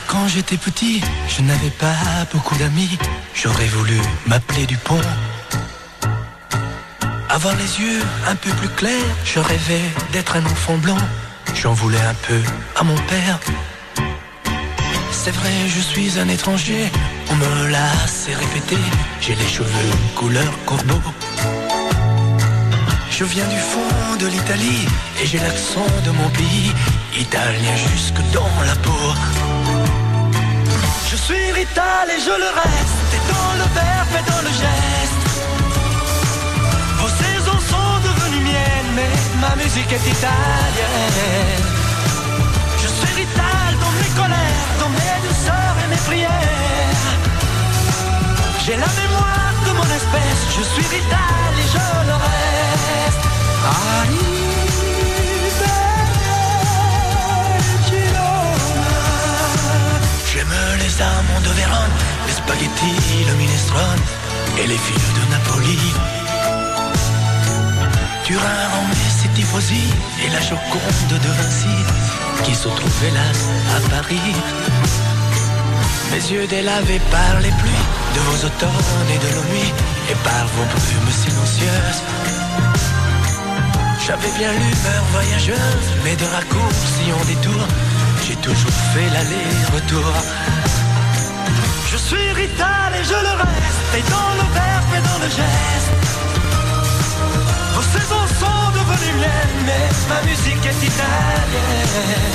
Quand j'étais petit, je n'avais pas beaucoup d'amis. J'aurais voulu m'appeler Dupont. Avoir les yeux un peu plus clairs, je rêvais d'être un enfant blanc. J'en voulais un peu à mon père. C'est vrai, je suis un étranger, on me l'a assez répété. J'ai les cheveux couleur corbeau. Je viens du fond de l'Italie et j'ai l'accent de mon pays, italien jusque dans la peau. Je suis rital et je le reste, et dans le verbe et dans le geste. Vos saisons sont devenues miennes, mais ma musique est italienne. Je suis rital dans mes colères, dans mes douceurs et mes prières. J'ai la mémoire de mon espèce, je suis rital et je le reste. J'aime les amandes de Vérone, les spaghettis, le minestrone et les filles de Napoli. Turin, Rome, c'est tifosi et la Joconde de Vinci qui se trouve hélas à Paris. Mes yeux délavés par les pluies de vos automnes et de nos nuits et par vos brumes silencieuses. J'avais bien l'humeur voyageuse, mais de raccourcis en détour, j'ai toujours fait l'aller-retour. Je suis rital et je le reste, et dans le verbe et dans le geste. Vos saisons sont devenues miennes, mais ma musique est italienne.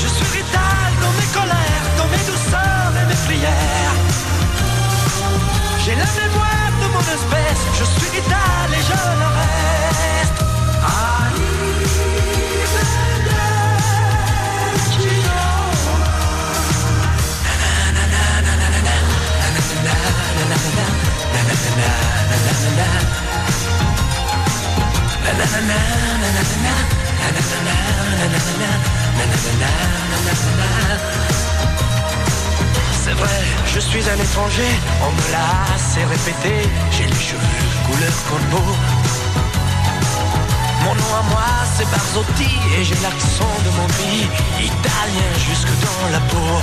Je suis rital dans mes colères, dans mes douceurs et mes prières. J'ai la mémoire de mon espèce, je suis rital et je le reste. C'est vrai, je suis un étranger, on me l'a assez répété. J'ai les cheveux couleur corbeau. Mon nom à moi c'est Barzotti et j'ai l'accent de mon pays, italien jusque dans la peau.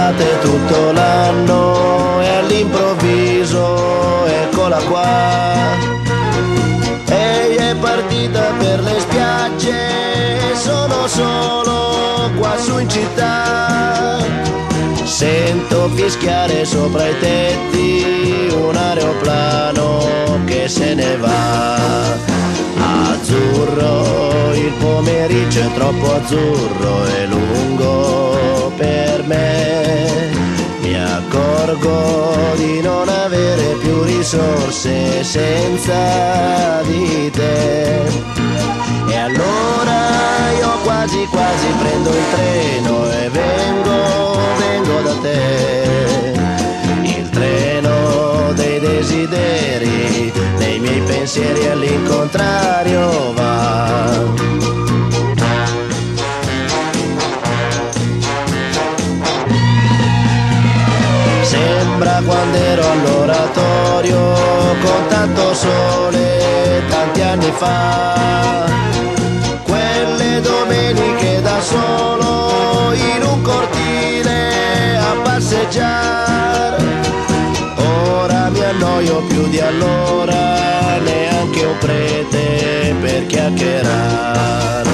d'estate tutto l'anno e all'improvviso eccola qua. Ehi, è partita per le spiagge, sono solo qua su in città. Sento fischiare sopra i tetti un aeroplano che se ne va. Azzurro, il pomeriggio è troppo azzurro e lungo per me. Mi accorgo di non avere più risorse senza di te. E allora io quasi quasi prendo il treno e vengo da te. Il treno dei desideri, nei miei pensieri all'incontrario va. Sembra quando ero all'oratorio con tanto sole tanti anni fa, quelle domeniche da solo in un cortile a passeggiare. Ora mi annoio più di allora, neanche un prete per chiacchierare.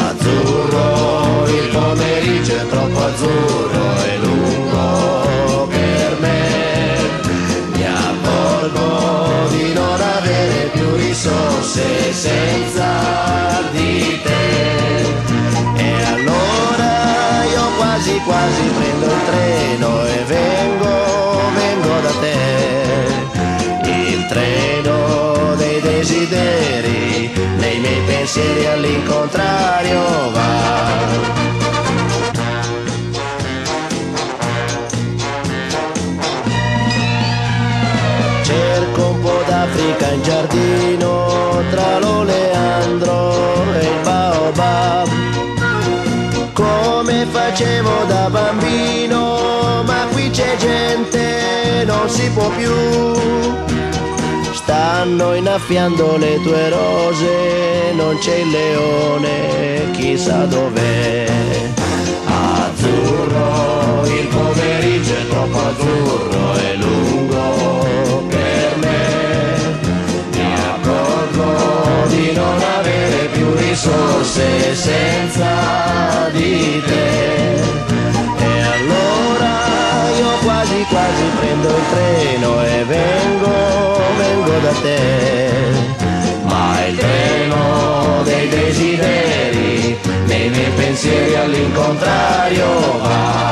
Azzurro, il pomeriggio è troppo azzurro e lungo per me. Mi accorgo di non avere più risorse senza di te. E allora io quasi quasi prendo il treno e vengo da te. Il treno dei desideri, nei miei pensieri all'incontrario va. Cerco un po' d'Africa in giardino, tra l'oleandro e il baobab, come facevo da bambino, ma qui c'è gente, non si può più. Stanno innaffiando le tue rose, non c'è il leone, chissà dov'è. Azzurro, il pomeriggio è troppo azzurro e lungo per me. Mi accorgo di non avere più risorse senza di te. E allora io quasi quasi prendo il treno e vengo da te. Ma il treno dei desideri, nei miei pensieri all'incontrario va.